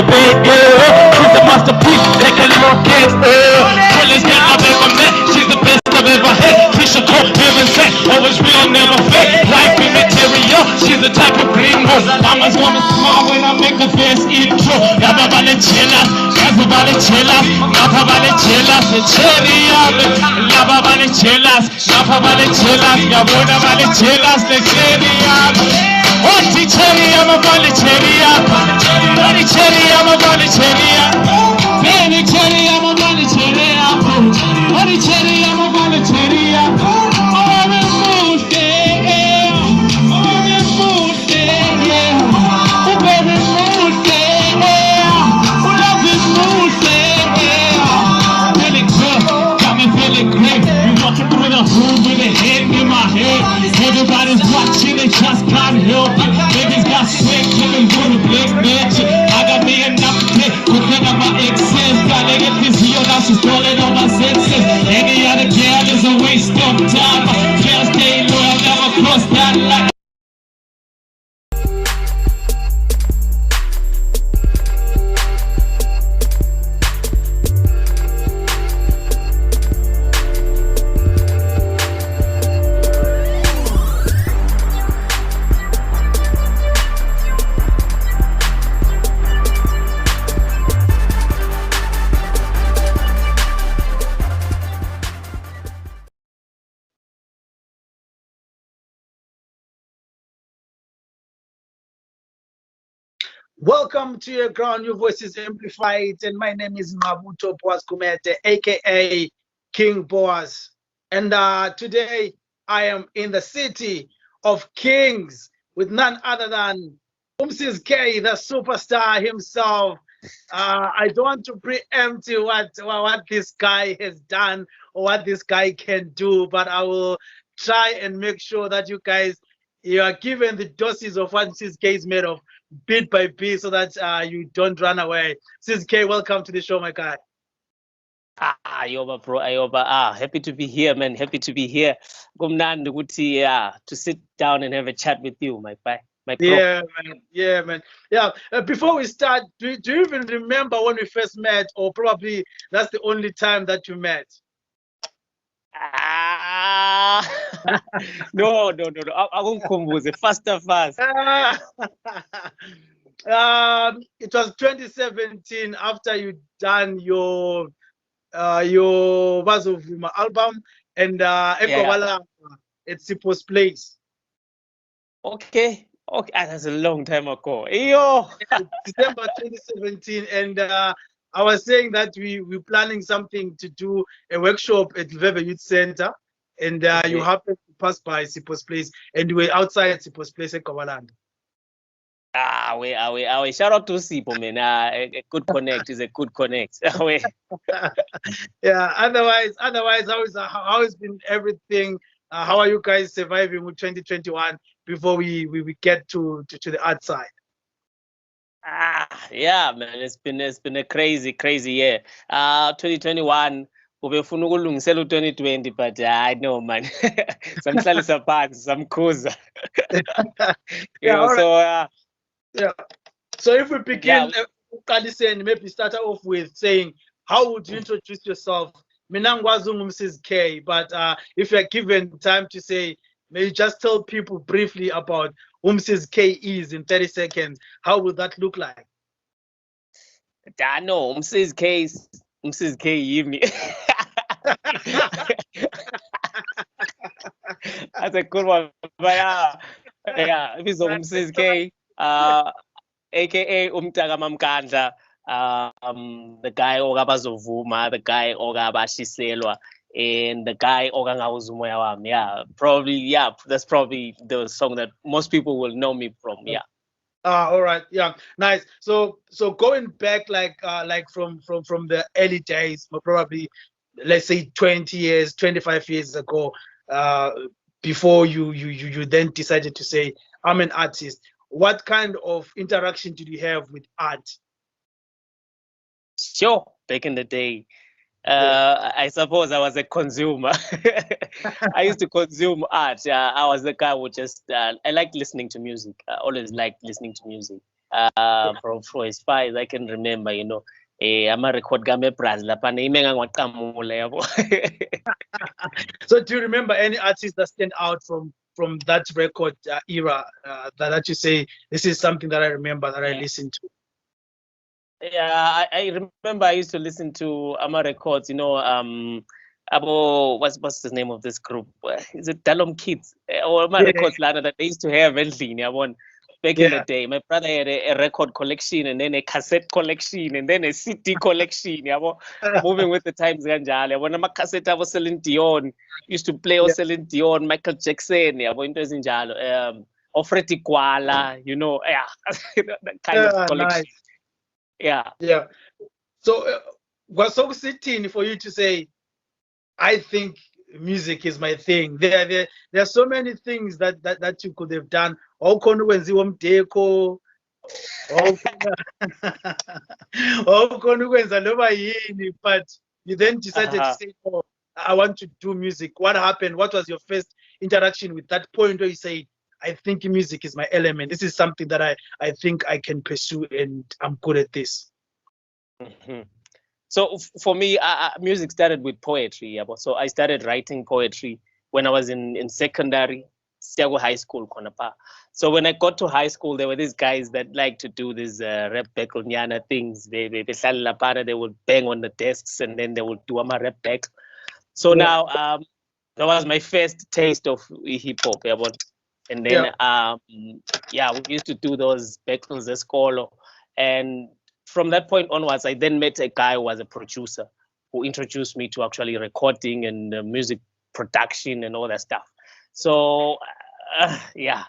a bad girl. She's a masterpiece, like a little gangster. Coolest girl I've ever met. She's the best I've ever had. Keisha Cole, heaven sent, always real, never fake. Life immaterial, she's the type of green horse. Mama's gonna smile when I make a first intro. Lava vale chelas, lava vale chelas, lava vale chelas, cherry lava vale chelas, lava vale chelas, yabona vale chelas, the cherry Oti cherry, I'm a vale cherry Oti cherry, I'm a vale cherry Baby cherry, I'm a vale cherry Oti cherry, I'm a vale cherry Everybody's watching, they just can't help it. Niggas got sick, living for the big bitch. I got me enough to take, but then I'm my excess. Gotta get this here, now she's calling on my senses. Any other girl is a waste of time. Can't stay loyal, never cross that line. Welcome to your ground, your voice is amplified, and my name is Mabuto Boaz Kumete, aka King Boaz. And today I am in the city of Kings with none other than Msiz'kay, the superstar himself. I don't want to preempt what this guy has done or what this guy can do, but I will try and make sure that you are given the doses of what Msiz'kay is made of, bit by bit, so that you don't run away. Msiz'kay, welcome to the show, my guy. Ayoba, bro, Ayoba. Happy to be here, man. Happy to be here. To sit down and have a chat with you, my bro. Yeah, man. Yeah, man. Yeah. Before we start, do you even remember when we first met, or probably that's the only time that you met? No. I won't compose it. Fast. It was 2017 after you done your Bazovuma album and Ekowala at Sipo's place. Okay, that's a long time ago. Yo. December 2017, and I was saying that we're planning something to do a workshop at Veve Youth Center, and you happened to pass by Sipo's place, and we were outside Sipo's place at Kawaland. We shout out to Sipo, man. A good connect is a good connect. Yeah. Otherwise, how has been everything? How are you guys surviving with 2021 before we get to the art side? Yeah, man. It's been a crazy year. 2021. Ubefuna ukulungisela u2020, but I know, man. Some phansi, some khuza. So if we begin, maybe start off with saying, how would you introduce yourself? Mina ngikwazi Msiz'kay, but if you're given time to say, may you just tell people briefly about who Msiz'kay is in 30 seconds, how would that look like? I know, Msiz'kay yimi. That's a good one. But yeah, if it's Msiz'kay, aka Umtaka Mamkandla, the guy Ogabazovuma, the guy Ogabashiselwa, and the guy Ogangawuzumoya wami. Yeah, that's probably the song that most people will know me from. Yeah. All right. Yeah, nice. So going back like from the early days, probably let's say 20 years, 25 years ago, before you then decided to say, I'm an artist. What kind of interaction did you have with art? Sure, back in the day, I suppose I was a consumer. I used to consume art. I was the guy who just I liked listening to music. I always liked listening to music. For as far as I can remember, you know, I'm a record game Brazil, lapha imenga ngwaqamula yabo. So do you remember any artists that stand out from that record era that you say this is something that I remember that I listened to? Yeah, I remember I used to listen to Ama Records, you know, Abo, what's the name of this group? Is it Dalom Kids? Or Ama Yeah, Records Lana that they used to have endlini, I want back in the yeah. day. My brother had a record collection and then a cassette collection and then a CD collection. Yabo, moving with the times kanjalo. When I'm a cassette I was selling Dion, used to play or Yeah. selling Dion, Michael Jackson, yabo, into zinjalo. Ofreti Kuala, you know, yeah, that kind of Yeah, collection. nice. Yeah. Yeah. So was so sitting for you to say, I think music is my thing. There are so many things that you could have done. Awukhona ukwenziwa umdeko, awukhona awukhona ukwenza noma yini, but you then decided to Uh-huh. say, oh, I want to do music. What happened? What was your first interaction with that point where you say, I think music is my element. This is something that I think I can pursue and I'm good at this. Mhm. So for me, music started with poetry. Yeah, so I started writing poetry when I was in secondary, Siago High School, Konapa. So when I got to high school, there were these guys that like to do these rap battle nyana things. They would bang on the desks and then they would do a rap back. So Yeah. now that was my first taste of hip hop. Yeah, and then Yeah. yeah, we used to do those battles at school, and from that point onwards, I then met a guy who was a producer who introduced me to actually recording and music production and all that stuff. So yeah,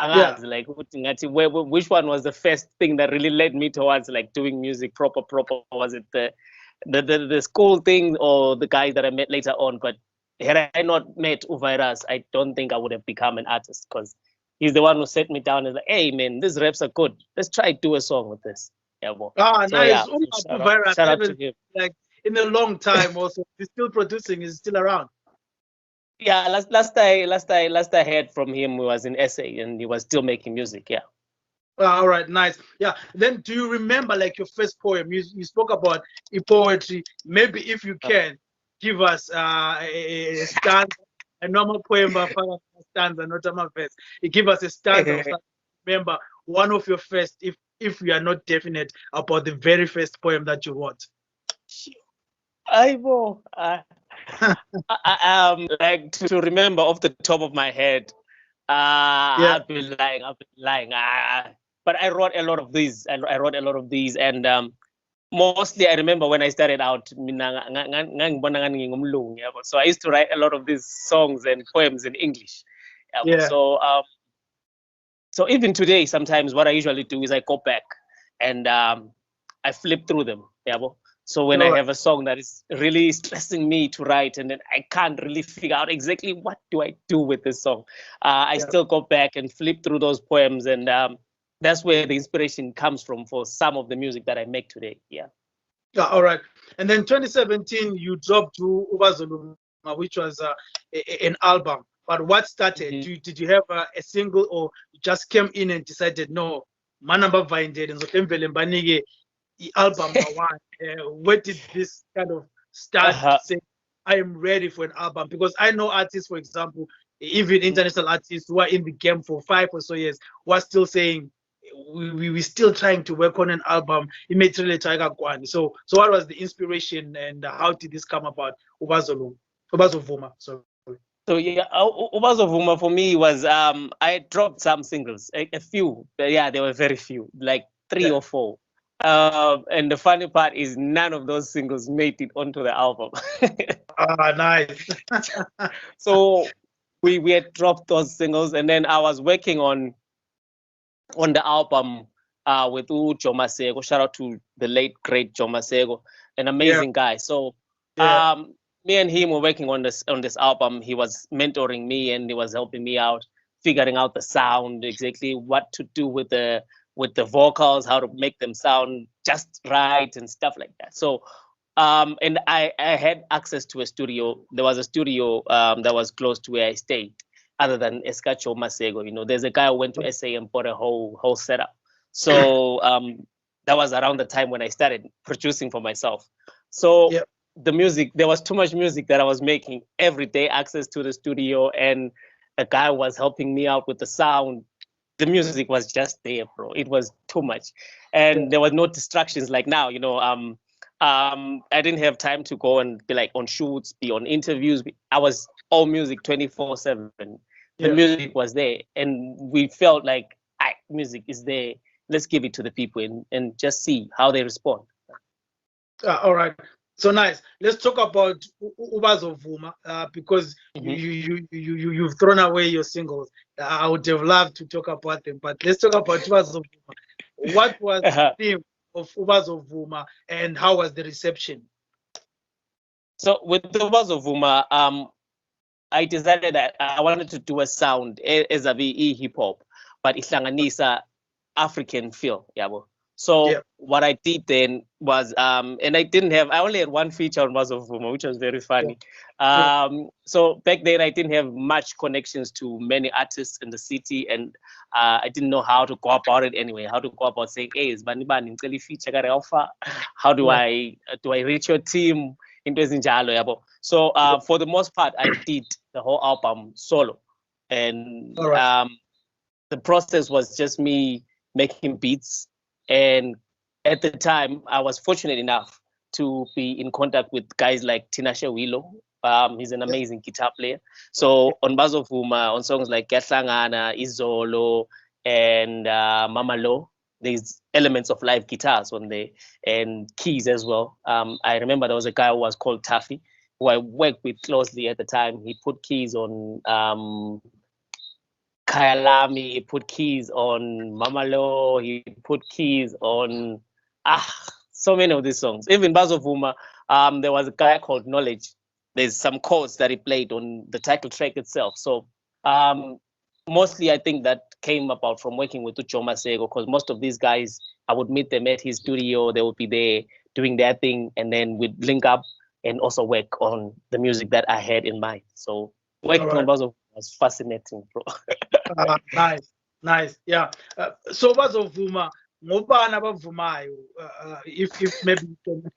Yeah. like which one was the first thing that really led me towards like doing music proper? Was it the school thing or the guys that I met later on? But had I not met Uvairas, I don't think I would have become an artist because he's the one who set me down and like, hey man, these raps are good. Let's try do a song with this. Yeah, well. Ah, So yeah, nice. Virus, shout out to even him. like in a long time also. He's still producing, he's still around. Yeah, last I heard from him was in SA and he was still making music. Yeah. All right, nice. Yeah. Then do you remember like your first poem? You spoke about poetry. Maybe if you can give us a stanza, a normal poem by stanza, not a verse. You give us a stanza of something. Remember one of your first, if we are not definite about the very first poem that you wrote. I will. Like to remember off the top of my head. Yeah. I've been lying. I've been lying. But I wrote a lot of these. I wrote a lot of these, and mostly I remember when I started out. So I used to write a lot of these songs and poems in English. Yeah. So even today, sometimes what I usually do is I go back and I flip through them. Yeah, so when All I right. have a song that is really stressing me to write, and then I can't really figure out exactly what do I do with this song, I Yeah. still go back and flip through those poems, and that's where the inspiration comes from for some of the music that I make today. Yeah. Yeah, all right. And then 2017, you dropped to Ubazulu, which was an album. But what started? Mhm. Did you have a single, or you just came in and decided, no, Manamba Vinded and Zotemvele Mbanige, the album one? Where did this kind of start to Uh-huh. say, I am ready for an album? Because I know artists, for example, even international artists who are in the game for 5 or so years, who are still saying, we're still trying to work on an album. So what was the inspiration and how did this come about? Ubazovuma. Sorry. So yeah, Ubazovuma for me was I dropped some singles, a few, but yeah, there were very few, like three Yeah. or four. And the funny part is none of those singles made it onto the album. Ah, nice. So we had dropped those singles, and then I was working on the album with Joe Masego. Shout out to the late great Joe Masego, an Yeah. amazing guy. So Yeah. me and him were working on this album. He was mentoring me and he was helping me out, figuring out the sound, exactly what to do with the vocals, how to make them sound just right and stuff like that. So and I had access to a studio. There was a studio that was close to where I stayed, other than Escacho Masego. You know, there's a guy who went to SA and bought a whole setup. So that was around the time when I started producing for myself. So Yeah. the music, there was too much music that I was making every day, access to the studio, and a guy was helping me out with the sound. The music was just there, bro. It was too much, Yeah. and there was no distractions like now. I didn't have time to go and be like on shoots, be on interviews. I was all music 24/7. The Yeah. music was there, and we felt like, music is there. Let's give it to the people and just see how they respond. All right. So nice. Let's talk about Ubazovuma because Mhm. you've thrown away your singles. I would have loved to talk about them, but let's talk about Ubazovuma. What was the theme of Ubazovuma and how was the reception? So with the Vuma, I decided that I wanted to do a sound as a VE hip hop, but ihlanganisa African feel, yabo. Yeah. So what I did then was, and I only had one feature on Vuma, which was very Yeah. funny. Yeah. So back then I didn't have much connections to many artists in the city, and I didn't know how to go about it anyway. How to go about saying, "Hey, is bani bani ngicela feature kare alpha?" How do Yeah. I reach your team? Into ezinjalo, yabo. So for the most part, I did the whole album solo, and All right. the process was just me making beats. And at the time, I was fortunate enough to be in contact with guys like Tinashe Wilo. He's an Yeah. amazing guitar player. So on Bazovuma, on songs like Ketlangana, Izolo, and Mama Lo, there's elements of live guitars on there and keys as well. I remember there was a guy who was called Taffy, who I worked with closely at the time. He put keys on Kyalami, he put keys on Mamalo, he put keys on ah so many of these songs. Even Bazovuma, there was a guy called Knowledge. There's some chords that he played on the title track itself. So um, mostly I think that came about from working with Uchoma Sego, because most of these guys, I would meet them at his studio, they would be there doing their thing, and then we'd link up and also work on the music that I had in mind. So All working on right. Bazovuma was fascinating, bro. Nice. Nice. Yeah. So Ubazovuma, ngobani abavumayo? If maybe you can,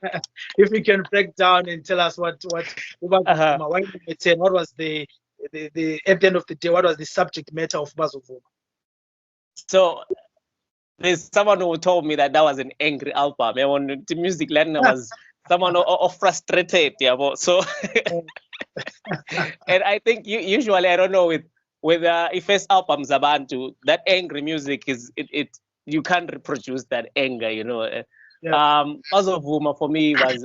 if you can break down and tell us what Uh-huh. Ubazovuma, why number 10, what was the at the end of the day, what was the subject matter of Ubazovuma? So there's someone who told me that was an angry album. And when the music learner was someone frustrated, yeah. So and I think usually I don't know with first albums Abantu, that angry music it you can't reproduce that anger, you know. Yeah. Also Vuma for me was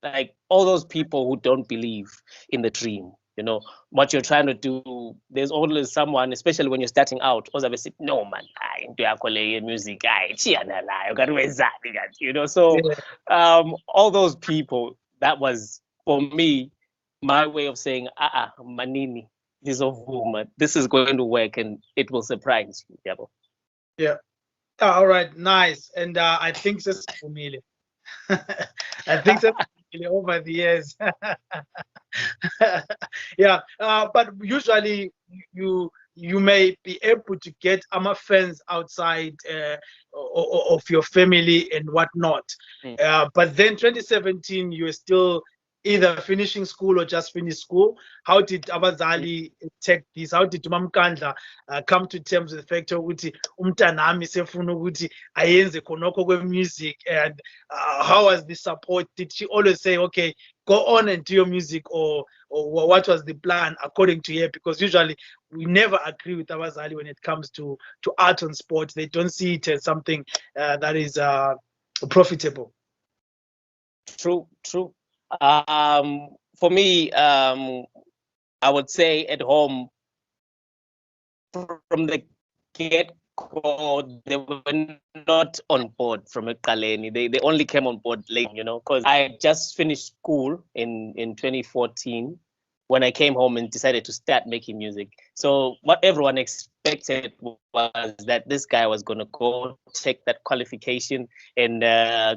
like all those people who don't believe in the dream, you know, what you're trying to do. There's always someone, especially when you're starting out, always say, no man, I into your music, you know. So Yeah. all those people, that was for me my way of saying, manini, this of woman, this is going to work and it will surprise you. Yeah. Yeah. All right. Nice. And I think that's familiar. I think that's familiar over the years. Yeah, but usually you may be able to get fans outside of your family and whatnot. Mm. But then 2017, you were still either finishing school or just finished school. How did abazali take this? How did Mamkandla come to terms with the fact ukuthi umntanami sefuna ukuthi ayenze khonokho kwe-music, and how was the support? Did she always say, okay, go on and do your music, or what was the plan according to her? Because usually we never agree with abazali when it comes to art and sport. They don't see it as something that is profitable. True, true. For me, I would say at home from the get go, they were not on board from a Kaleni. They only came on board late, you know, because I just finished school in 2014 when I came home and decided to start making music. So what everyone expected was that this guy was going to go take that qualification and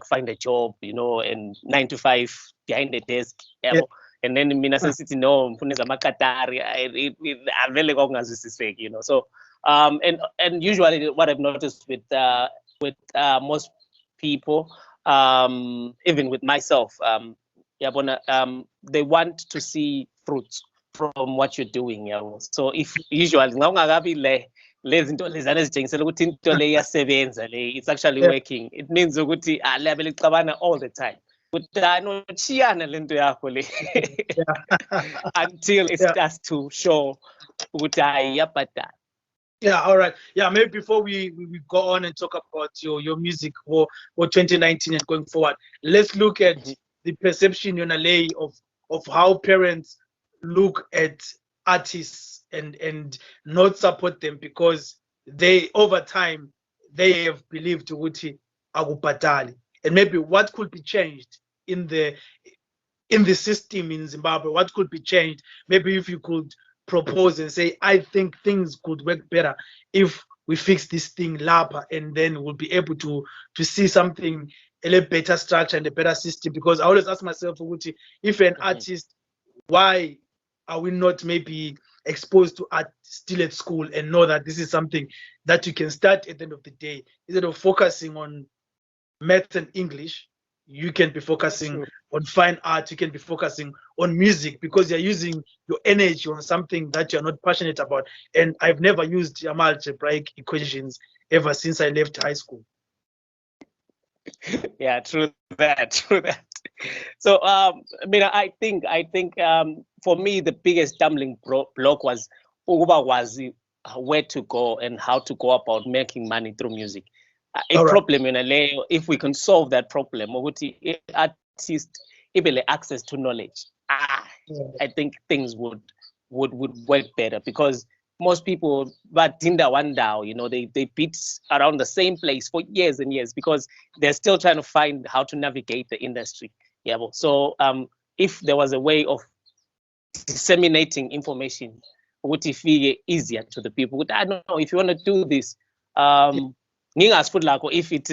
find a job, you know, and 9 to 5 behind the desk. Yeah. And then mina sesithi no mfuna zamakatari avele kwakungazwisiseki, you know. So and usually what I've noticed with most people, even with myself. They want to see fruits from what you're doing. So if usually it's actually Yeah. working. It means ukuthi all the time. Until it Yeah. starts to show ukuthi yapata. Yeah, all right. Yeah, maybe before we go on and talk about your music for 2019 and going forward, let's look at the perception in LA of how parents look at artists and not support them because they over time they have believed ukuthi akubhadali. And maybe what could be changed in the system in Zimbabwe, what could be changed? Maybe if you could propose and say, I think things could work better if we fix this thing lapa, and then we'll be able to see something a little better structure and a better system. Because I always ask myself, if an artist, why are we not maybe exposed to art still at school and know that this is something that you can start at the end of the day instead of focusing on math and English? You can be focusing on fine art, you can be focusing on music because you're using your energy on something that you're not passionate about. And I've never used algebraic equations ever since I left high school. Yeah, true that. So I think for me the biggest stumbling block was where to go and how to go about making money through music. Problem in LA, if we can solve that problem, artists even access to knowledge. I think things would work better because most people, but Dinda Wandao, they beat around the same place for years and years because they're still trying to find how to navigate the industry. Yeah. So if there was a way of disseminating information, would it be easier to the people? I don't know if you want to do this. If it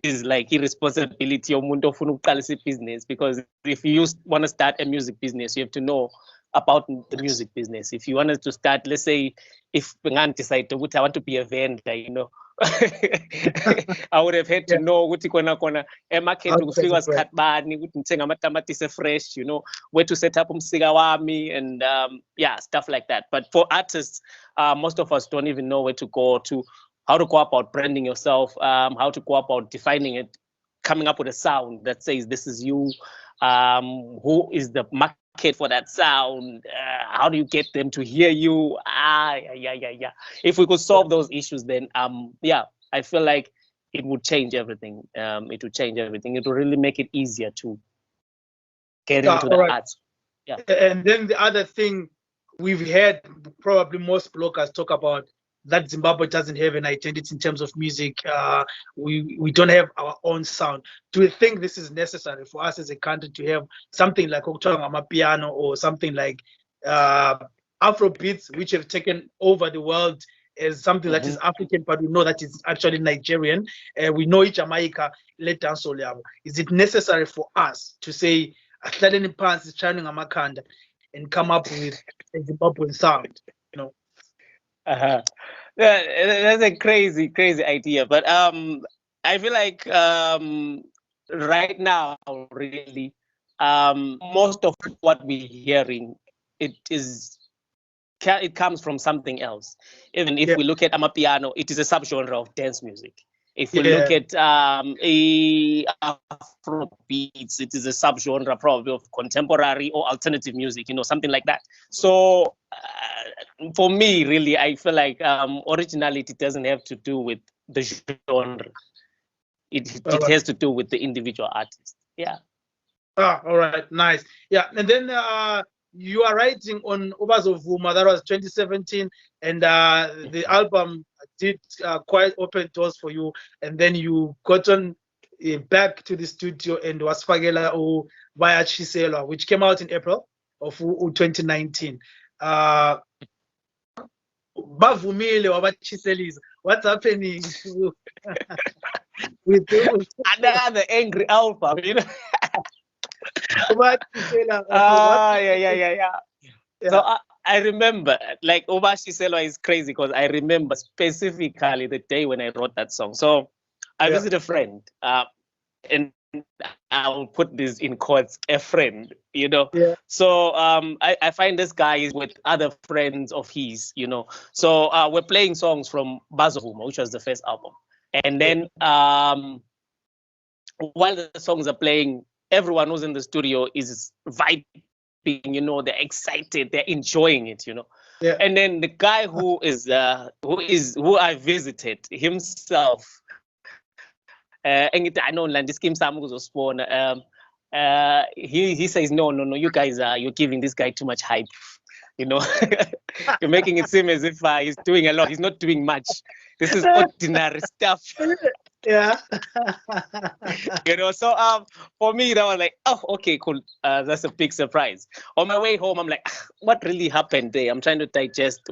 is like irresponsibility of umuntu ofuna ukuqalisa business, because if you want to start a music business, you have to know about the music business. If you wanted to start, let's say, if Ngan decide to I want to be a vendor, I would have had to know ukuthi kona market ukufika isikhathi bani ukuthi ngithenga amatamatisi fresh, where to set up umsika wami and stuff like that. But for artists, most of us don't even know where to go to. How to go about branding yourself, how to go about defining it, coming up with a sound that says this is you, who is the market for that sound, how do you get them to hear you? If we could solve those issues, then I feel like it would change everything. It would change everything. It would really make it easier to get into the arts. Yeah. And then the other thing we've heard probably most bloggers talk about, that Zimbabwe doesn't have an identity in terms of music. We don't have our own sound. Do you think this is necessary for us as a country to have something like piano or something like Afro beats, which have taken over the world as something that is African, but we know that it's actually Nigerian. We know Jamaica, let dance. Is it necessary for us to say and come up with a Zimbabwean sound? That's a crazy idea, but I feel like right now, really, most of what we're hearing, it comes from something else. Even if we look at Amapiano, it is a subgenre of dance music. If we look at Afro beats, it is a subgenre probably of contemporary or alternative music, something like that. So for me, really, I feel like originality doesn't have to do with the genre. It has to do with the individual artist. Yeah. All right, nice. Yeah, and then you are writing on Ubazovuma, that was 2017, and the album did quite open doors for you, and then you got on back to the studio and was Fagela via Chisela, which came out in April of 2019. Bavumile wabachiselisa. What's happening with you? Another angry album, Yeah. So I remember, like, Obashi Selwa is crazy because I remember specifically the day when I wrote that song. So I Yeah. visit a friend, and I'll put this in quotes, a friend, you know. Yeah. So I find this guy is with other friends of his, you know. So we're playing songs from Bazovuma, which was the first album. And then while the songs are playing, everyone who's in the studio is vibing, you know, they're excited, they're enjoying it, you know. Yeah. And then the guy who I visited himself, engithi I know la scheme sami ukuzosibona, he says no, you guys are, you're giving this guy too much hype, you know. You're making it seem as if he's doing a lot. He's not doing much. This is ordinary stuff. Yeah. You know, so for me that was like, oh, okay, cool, that's a big surprise. On my way home I'm like, what really happened there? I'm trying to digest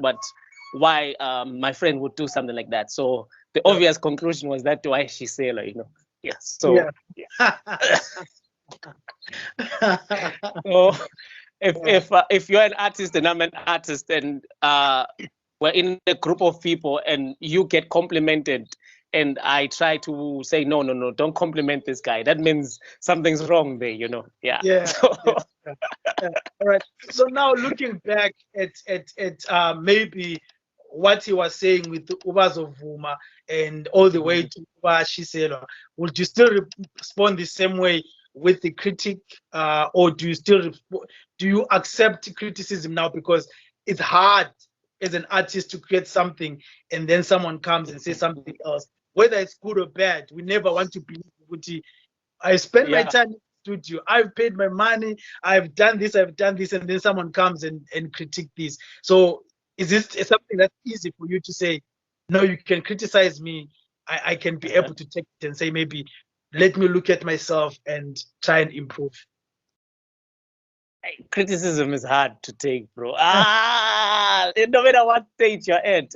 why my friend would do something like that. So the obvious conclusion was that why she said, like, you know, yeah. So Yeah. so if you're an artist and I'm an artist, and we're in a group of people and you get complimented, and I try to say no, don't compliment this guy, that means something's wrong there, you know. Yeah. Yeah. So, Yeah. All right. So now looking back at maybe what he was saying with Ubazovuma and all the way to Shiselo, would you still respond the same way with the critic, or do you still do you accept criticism now, because it's hard as an artist to create something and then someone comes and says something else, whether it's good or bad? We never want to believe. I spend my yeah. time in the studio, I've paid my money, I've done this, and then someone comes and critique this. So is this something that's easy for you to say, no, you can criticize me, I can be able to take it and say, maybe let me look at myself and try and improve? Criticism is hard to take, bro. No matter what stage you're at,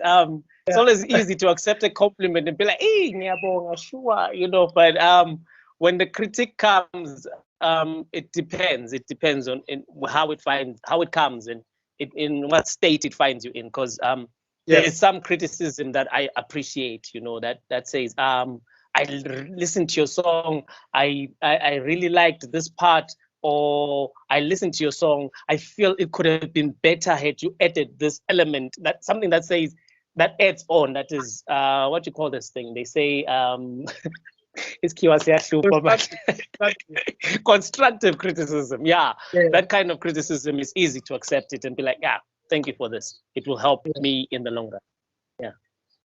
it's always easy to accept a compliment and be like, hey, ngiyabonga, sure, you know. But when the critique comes, it depends. It depends on how it comes, and in what state it finds you in. Because there is some criticism that I appreciate, you know, that says, I listened to your song, I really liked this part, or I listened to your song, I feel it could have been better had you added this element, that something that says, that adds on, that is what you call this thing, they say, it's constructive criticism. Yeah, that kind of criticism is easy to accept it and be like, yeah, thank you for this, it will help me in the long run. Yeah.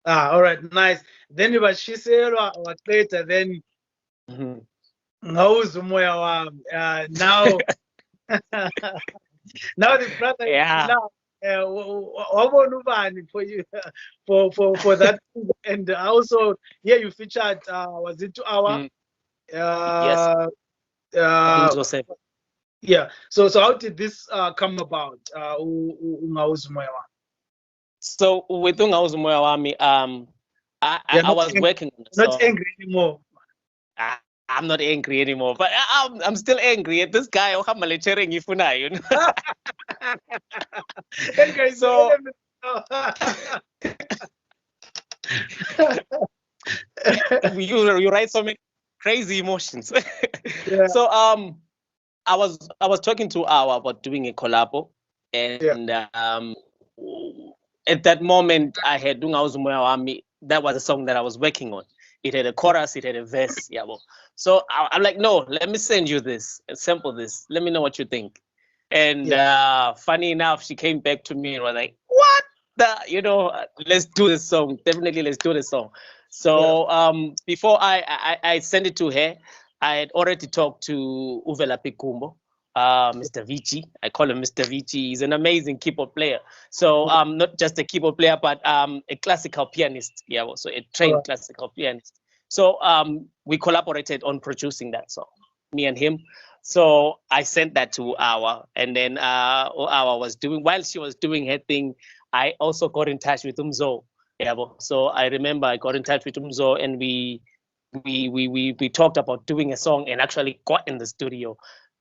All right, nice. Then you bashiselwa waqeda, then ngawuza umoya wami. Now now the brother, now wabona ubani for you, for that. And also here you featured, was it 2 hour? Yes. Yeah. So how did this come about? Ungawuza umoya wami. So with Ungawuza umoya wami, I was working on the song. Not angry anymore. I'm not angry anymore, but I'm still angry at this guy. You know? So you write so many crazy emotions. So I was talking to Awa about doing a collabo, and at that moment I had Ungawuza umoya wami. That was a song that I was working on. It had a chorus, it had a verse. Yeah, well. So I'm like, no, let me send you this, sample this. Let me know what you think. And funny enough, she came back to me and was like, what the, you know, let's do this song. Definitely, let's do this song. So before I sent it to her, I had already talked to Uvela Pikumbo, Mr. Vici. I call him Mr. Vici. He's an amazing keyboard player. So not just a keyboard player, but a classical pianist. Yeah, so a trained classical pianist. So we collaborated on producing that song, me and him. So I sent that to Awa, and then Awa was doing, while she was doing her thing, I also got in touch with Umzo. Yeah, so I remember I got in touch with Umzo, and we talked about doing a song, and actually got in the studio.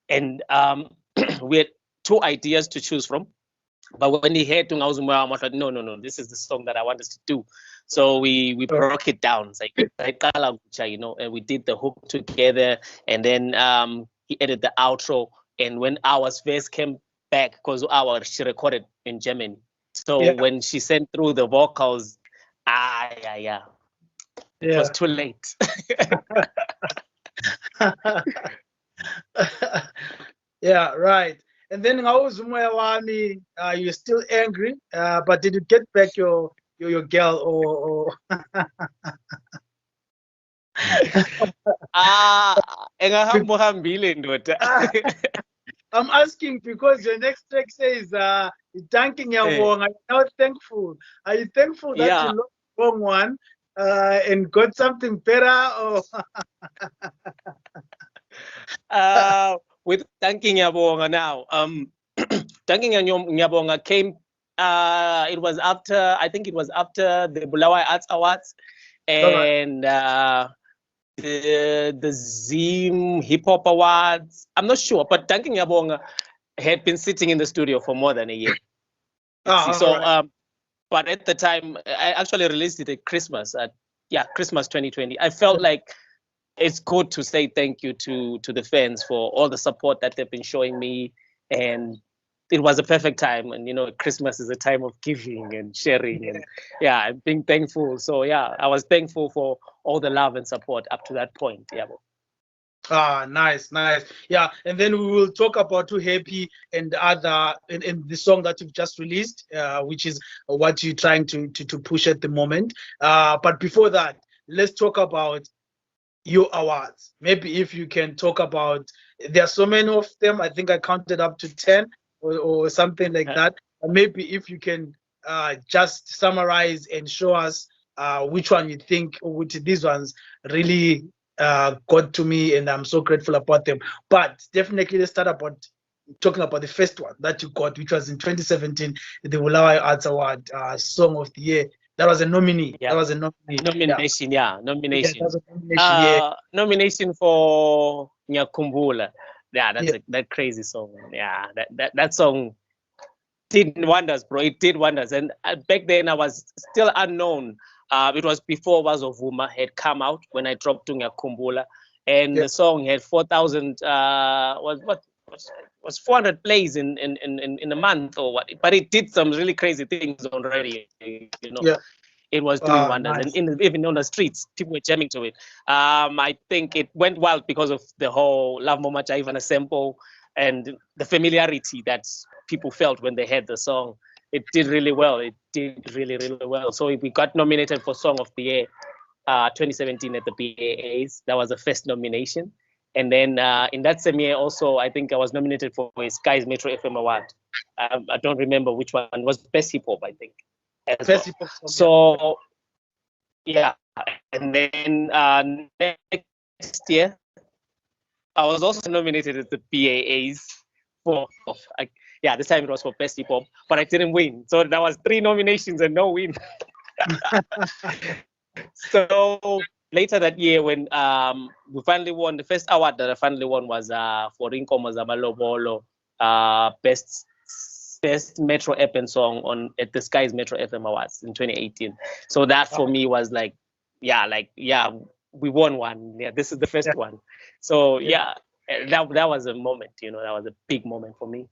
And we had 2 ideas to choose from. But when he heard Tunga Uzumwa, I thought, no, this is the song that I want us to do. So we broke it down. It's like, you know, and we did the hook together, and then he added the outro. And when our verse came back, because she recorded in Germany, so when she sent through the vocals, yeah, it was too late. Yeah, right. And then you're still angry, but did you get back your girl or I'm asking because your next track says thanking Yabong. Are you now thankful? Are you thankful that you lost the wrong one and got something better? Or with thanking Yabonga now, thanking Yabonga came. It was after, I think it was after the Bulawayo Arts Awards and the Zim Hip Hop Awards. I'm not sure, but thanking Yabonga had been sitting in the studio for more than a year. But at the time, I actually released it at Christmas. Christmas 2020. I felt like it's good to say thank you to the fans for all the support that they've been showing me, and it was a perfect time. And you know, Christmas is a time of giving and sharing, and and being thankful. So I was thankful for all the love and support up to that point. Nice. Yeah, and then we will talk about Too Happy and other in the song that you've just released, which is what you're trying to push at the moment. But before that, let's talk about your awards. Maybe if you can talk about, there are so many of them. I think I counted up to 10 or something like that. Maybe if you can just summarize and show us which one you think, which these ones really got to me, and I'm so grateful about them. But definitely let's start talking about the first one that you got, which was in 2017, the Bulawayo Arts Award Song of the Year. That was a nominee. That was a nomination. Nomination. That was a nomination. Nomination for Nyakumbula. That's that crazy song. Yeah, that song did wonders, bro. It did wonders. And back then I was still unknown. It was before Wazovuma had come out when I dropped Nyakumbula, and the song had 4,000. Was 400 plays in a month or what? But it did some really crazy things on radio. You know. It was doing wonders, and even on the streets, people were jamming to it. I think it went wild because of the whole Love Mama Jaivana sample and the familiarity that people felt when they heard the song. It did really well. It did really, really well. So we got nominated for Song of the Year 2017 at the BAAs. That was the first nomination. And then in that same year also, I think I was nominated for a Sky's Metro FM Award. I don't remember which one. It was Best Hip Hop, I think. So and then next year I was also nominated at the BAAs for this time it was for Best Hip Hop, but I didn't win. So that was 3 nominations and no win. So later that year when we finally won, the first award that I finally won was for Rinkomo Zamalobolo, best Metro FM song at the Sky's Metro FM Awards in 2018. So that for me was like, we won one. Yeah, this is the first one. So that was a moment, you know, that was a big moment for me.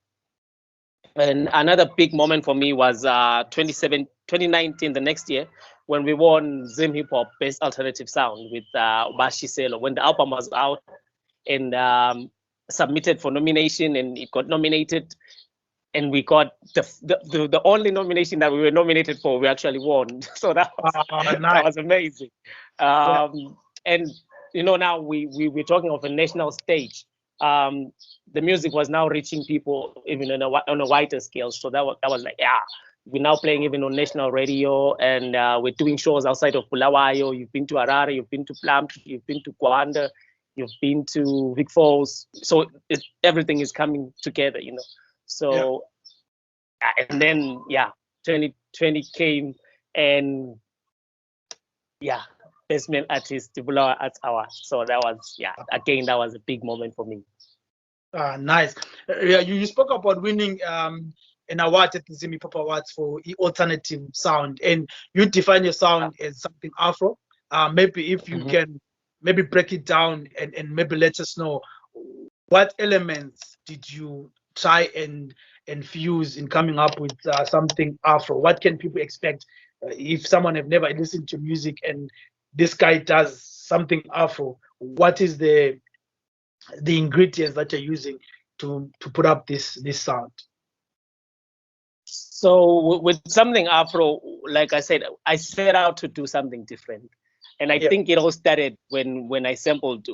And another big moment for me was 2019, the next year, when we won Zim Hip Hop Best Alternative Sound with Bashi Selo, when the album was out and submitted for nomination, and it got nominated. And we got the only nomination that we were nominated for, we actually won. So that was amazing. And you know, now we're talking of a national stage. The music was now reaching people even on a wider scale. So that was like, we're now playing even on national radio, and we're doing shows outside of Bulawayo. You've been to Harare, you've been to Plumtree, you've been to Gwanda, you've been to Vic Falls. So everything is coming together, you know. So, and then 2020 came, and Best Male Artist, the Bulawayo Arts Award. So that was again, that was a big moment for me. Nice. You spoke about winning an award at the Zim Hip Hop Awards for alternative sound, and you define your sound as something Afro. Maybe if you can maybe break it down and maybe let us know what elements did you try and fuse in coming up with something Afro. What can people expect if someone have never listened to music and this guy does something Afro? What is the ingredients that you're using to put up this sound? So with something Afro, like I said, I set out to do something different. And I think it all started when I sampled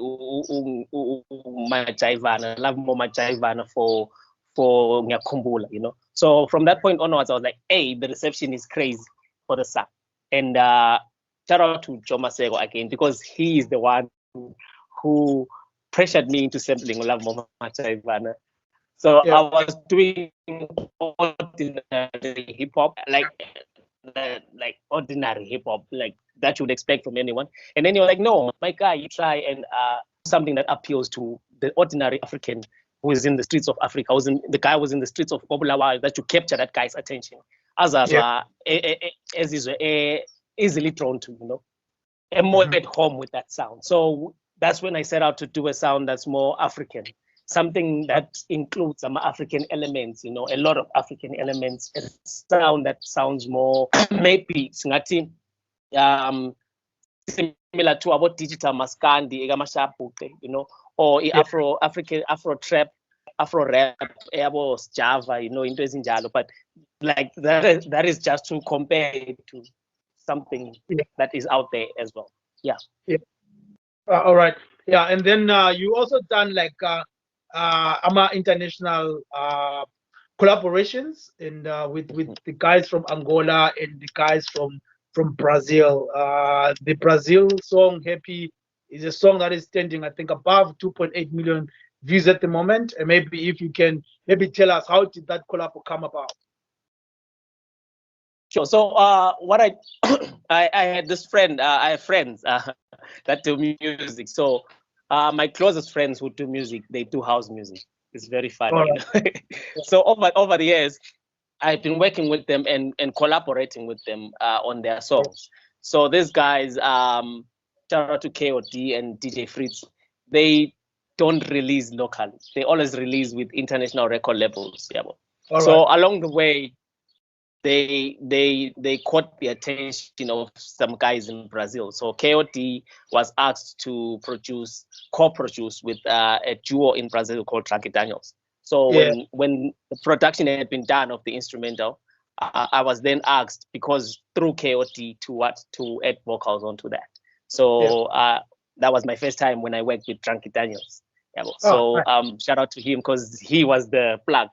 Majaivana, Love More Majaivana for Nyakumbula, you know. So from that point onwards, I was like, hey, the reception is crazy for the song. And shout out to Joe Masego again, because he is the one who pressured me into sampling Love More Majaivana. So I was doing ordinary hip hop, like ordinary hip hop, like that you would expect from anyone. And then you're like, no, my guy, you try and something that appeals to the ordinary African who is in the streets of Africa. The guy was in the streets of Bobulawa, that you capture that guy's attention. As is easily drawn to, you know, and more at home with that sound. So that's when I set out to do a sound that's more African. Something that includes some African elements, you know, a lot of African elements, a sound that sounds more maybe singati similar to about digital maskandi, you know, or Afro trap, Afro rap, Java, you know, into Zinjalo. But like that is just to compare it to something that is out there as well. Yeah. All right. Yeah, and then you also done like international collaborations and with the guys from Angola and the guys from Brazil. The Brazil song "Happy" is a song that is standing, I think, above 2.8 million views at the moment. And maybe if you can maybe tell us, how did that collab come about? Sure. So what I had this friend, I have friends that do music. So my closest friends who do music, they do house music. It's very funny. Right. So over the years, I've been working with them and collaborating with them on their songs. So these guys, shout out to KOD and DJ Fritz, they don't release locally. They always release with international record labels. Yeah. So along the way, they caught the attention of some guys in Brazil. So KOD was asked to co-produce with a duo in Brazil called Tracky Daniels. So when the production had been done of the instrumental, I was then asked, because through KOD, to add vocals onto that. So that was my first time when I worked with Tracky Daniels. Yeah, so shout out to him, because he was the plug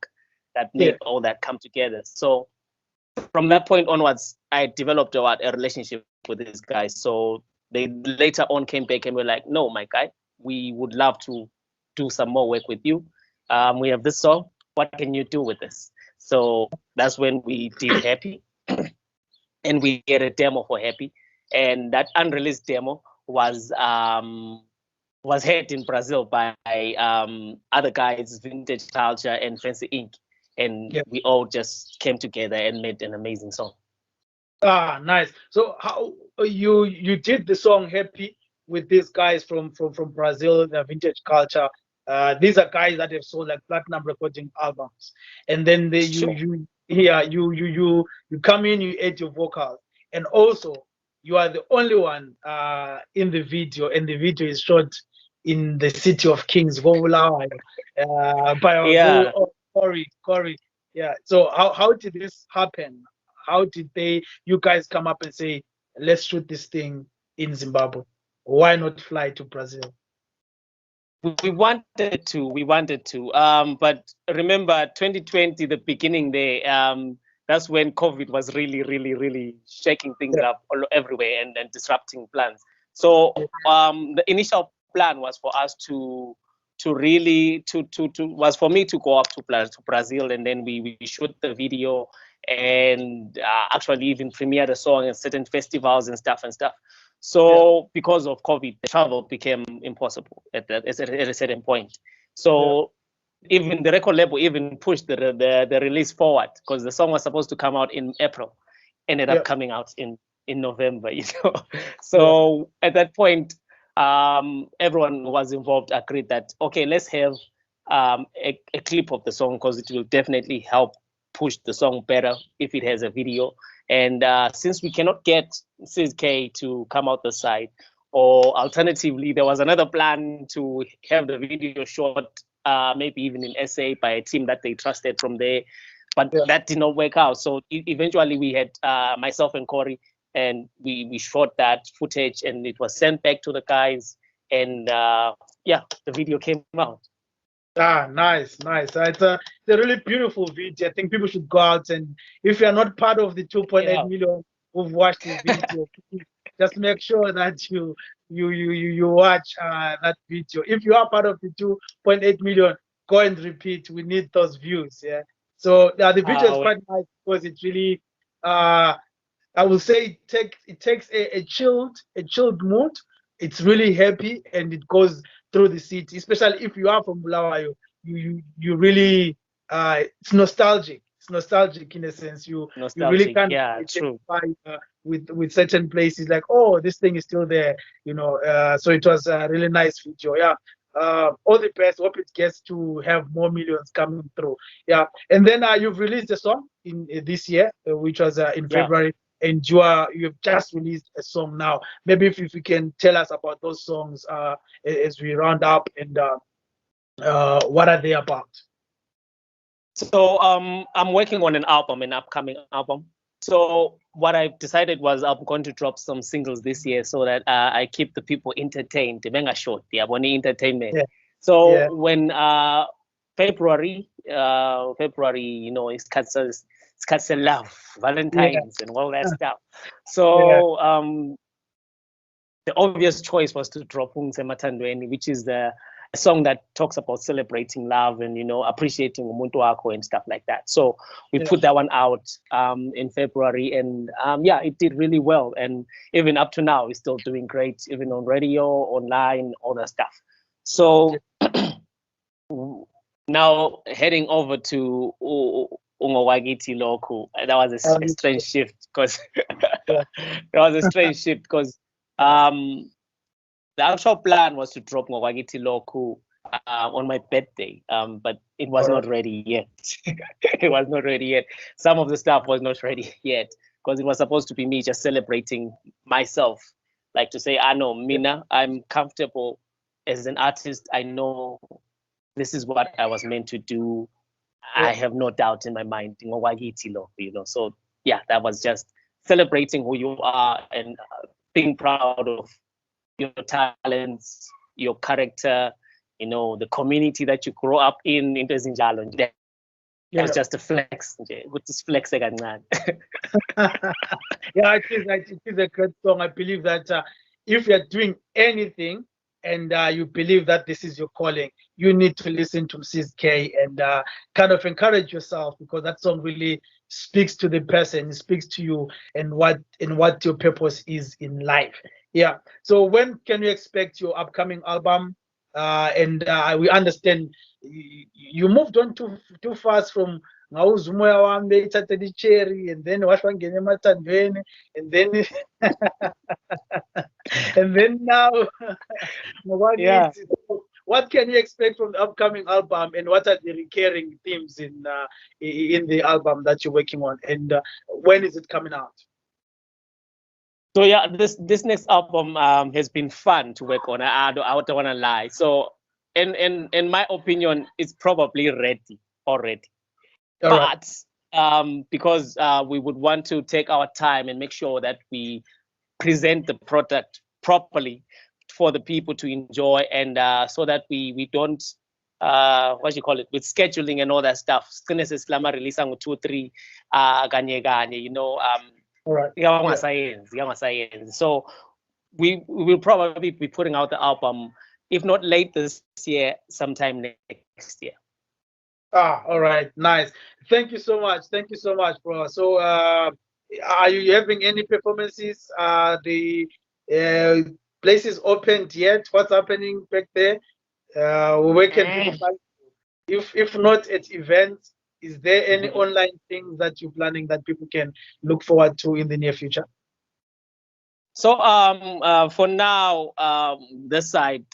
that made all that come together. So from that point onwards, I developed a relationship with these guys. So they later on came back and were like, no, my guy, we would love to do some more work with you. We have this song. What can you do with this? So that's when we did Happy. And we get a demo for Happy. And that unreleased demo was heard in Brazil by other guys, Vintage Culture and Fancy Ink. And we all just came together and made an amazing song. Nice. So how you did the song Happy with these guys from Brazil, the Vintage Culture. These are guys that have sold like platinum recording albums, and then you come in, you add your vocals, and also you are the only one in the video, and the video is shot in the city of Kings, Bobulawa, by Corey. Yeah. So how did this happen? How did you guys come up and say, let's shoot this thing in Zimbabwe? Why not fly to Brazil? We wanted to. But remember 2020, the beginning there, that's when COVID was really, really, really shaking things up everywhere and disrupting plans. So the initial plan was for us was for me to go up to Brazil, and then we shoot the video and actually even premiere the song at certain festivals and stuff. So because of COVID, the travel became impossible at a certain point. So even the record label even pushed the release forward because the song was supposed to come out in April, ended up coming out in November. So at that point, everyone who was involved agreed that okay, let's have a clip of the song because it will definitely help push the song better if it has a video. And since we cannot get Msiz'kay to come out the side, or alternatively, there was another plan to have the video shot, maybe even in SA by a team that they trusted from there, but that did not work out. So eventually, we had myself and Corey, and we shot that footage, and it was sent back to the guys, and the video came out. Ah, nice. It's a really beautiful video. I think people should go out, and if you are not part of the 2.8 million who've watched the video, just make sure that you watch that video. If you are part of the 2.8 million, go and repeat. We need those views. Yeah. So the video is quite nice because it really, I will say, it takes a chilled mood. It's really happy and it goes through the city, especially if you are from Bulawayo. You really it's nostalgic. It's nostalgic in a sense. You really can't identify with certain places, like, oh, this thing is still there, so it was a really nice video. All the best. Hope it gets to have more millions coming through. And then you've released a song in this year, which was in February, and you've just released a song now. Maybe if you can tell us about those songs as we round up, and what are they about? So I'm working on an upcoming album. So what I decided was I'm going to drop some singles this year so that I keep the people entertained. Entertainment. So when February, it's love, Valentine's, and all that stuff. So the obvious choice was to drop Matandweni, which is a song that talks about celebrating love and appreciating umuntu wakho and stuff like that. So we put that one out in February, and it did really well, and even up to now it's still doing great, even on radio, online, all that stuff. So now heading over to Ungowagiti Loku, that was a strange shift because the actual plan was to drop Ngowagiti Loku on my birthday, but it was not ready yet. It was not ready yet. Some of the stuff was not ready yet because it was supposed to be me just celebrating myself, like to say, no, Mina, I'm comfortable as an artist. I know this is what I was meant to do. I have no doubt in my mind. So that was just celebrating who you are and being proud of your talents, your character, the community that you grow up in. That's just a flex. With this flex, it is a great song. I believe that if you're doing anything and you believe that this is your calling, you need to listen to Msiz'kay and kind of encourage yourself, because that song really speaks to the person, speaks to you and what your purpose is in life. So when can we expect your upcoming album? And we understand you moved on too fast from Ngawuzumoya Wami, Ithathe Cherry, and then Washwangene Matandweni, and then and then now what can you expect from the upcoming album, and what are the recurring themes in the album that you're working on, and when is it coming out? So this next album has been fun to work on. I don't want to lie. So in my opinion, it's probably ready already. But because we would want to take our time and make sure that we present the product properly for the people to enjoy, and so that we don't with scheduling and all that stuff. Release 2-3 So we will probably be putting out the album, if not late this year, sometime next year. All right, nice. Thank you so much, bro. So are you having any performances? The place is opened yet? What's happening back there? Where can people find you? If not at events, is there any Mhm. online things that you're planning that people can look forward to in the near future? So for now, this side,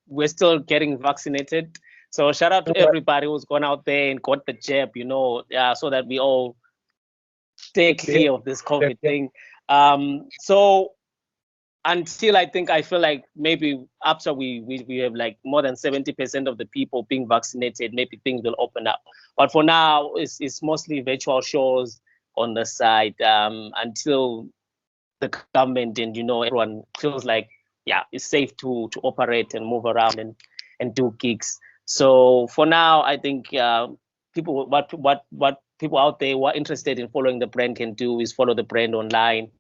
we're still getting vaccinated. So shout out to All right. everybody who's gone out there and got the jab, so that we all stay Yeah. clear of this Yeah. COVID Yeah. thing. So until I feel like maybe after we have like more than 70% of the people being vaccinated, maybe things will open up. But for now, it's mostly virtual shows on the side until the government and everyone feels like it's safe to operate and move around and do gigs. So for now, I think people what people out there who are interested in following the brand can do is follow the brand online.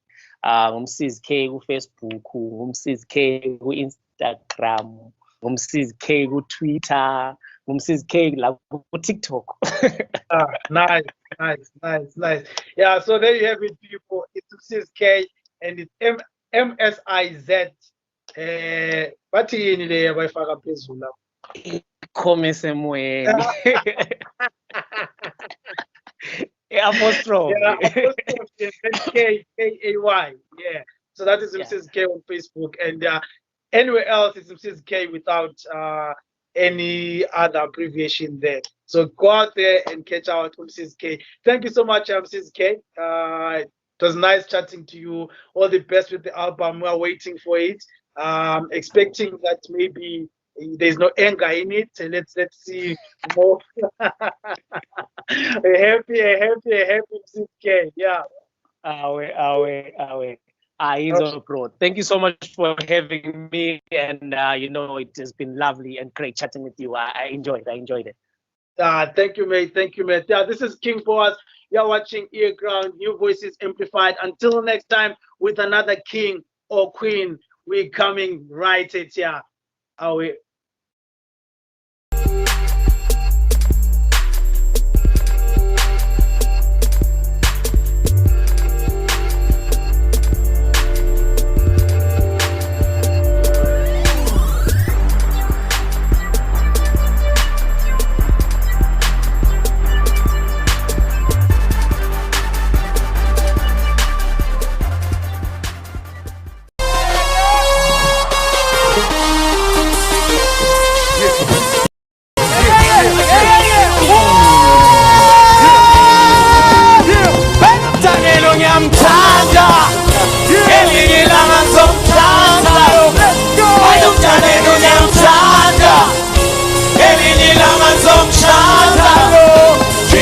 Msiz'kay ku-Facebook, Msiz'kay ku-Instagram, Msiz'kay ku-Twitter, Msiz'kay la ku-TikTok. Nice, nice. Yeah, so there you have it, people. It's Msiz'kay and it's MSIZ. Bathi yini le abayifaka phezulu lapha? Come semoyeni. Apostrophe. Yeah, apostrophe and Kay. Yeah. So that is Yeah. Msiz'kay on Facebook, and anywhere else it's Msiz'kay without any other abbreviation there. So go out there and catch out Msiz'kay. Thank you so much, Msiz'kay. It was nice chatting to you. All the best with the album. We are waiting for it. Expecting that maybe there's no anger in it. So let's see more. a happy Msiz'kay. Yeah. Awe. He's all pro. Thank you so much for having me, and it has been lovely and great chatting with you. I enjoyed it. Thank you, mate. Thank you, mate. Yeah, this is King Boaz. You're watching Earground, New Voices Amplified. Until next time, with another king or queen, we're coming right at here.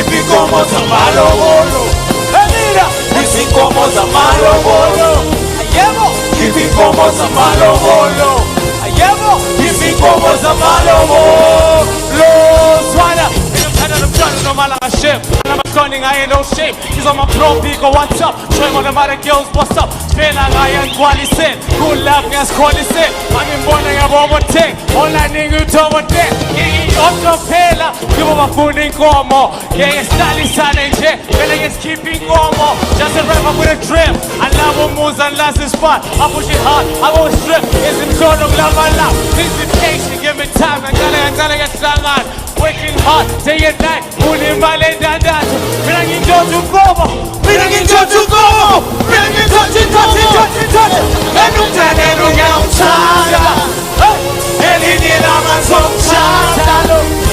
Izinkomo zamalobolo, izinkomo zamalobolo, izinkomo zamalobolo, izinkomo zamalobolo. Swana, I'm trying to my ship, and I'm turning, I ain't no shape. He's on my pro, go what's up? Show him all the matter girls, what's up? Spin like I am quality, good love, yes, quality. I'm in born, I have over 10. All I need you to over 10. Otro pela, give him a food in como. Yeah, it's Sally Sanenge, feeling it's keeping como. Just a rapper with a drip. I love him moves and last his spot. I push it hard, I always strip. It's in turn of love, I love. Please be patient, give me time. I'm gonna get strong on. Working hard, day and night. Pulling my leg down. Bringing Joe to Como. Bringing Joe to Como. Bringing touch. And you tell them you can't. Elini la manzong chata.